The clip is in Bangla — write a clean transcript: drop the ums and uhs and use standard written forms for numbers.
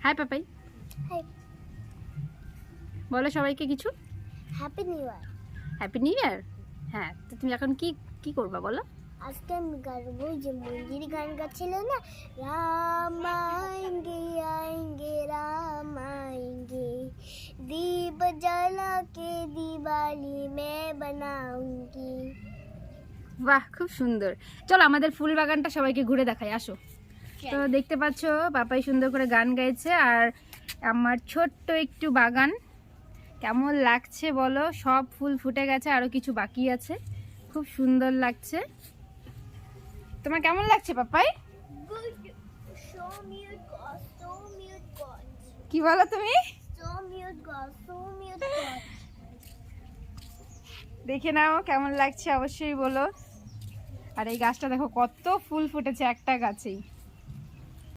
হাই পাপাই, হাই, বলো সবাইকে কিছু। Happy new year. Happy new year. হ্যাঁ, তো তুমি এখন কি কি করবা বলো? আজকে আমি গাইবো যে মন্দির গান গাচ্ছিল না, রাম আएंगे आएंगे राम आएंगे, दीप जला के दिवाली मैं बनाऊंगी। বাহ, খুব সুন্দর। চলো আমাদের ফুল বাগানটা সবাইকে ঘুরে দেখাই, আসো। তো দেখতে পাচ্ছ পাপাই সুন্দর করে গান গাইছে, আর আমার ছোট্ট একটু বাগান কেমন লাগছে বলো। সব ফুল ফুটে গেছে, আরো কিছু বাকি আছে, খুব সুন্দর লাগছে। তোমার কেমন লাগছে Papai? Show me your God, show me your God, কি বলো তুমি? show me your God, show me your God. দেখে নাও কেমন লাগছে অবশ্যই বলো। আর এই গাছটা দেখো কত ফুল ফুটেছে একটা গাছেই।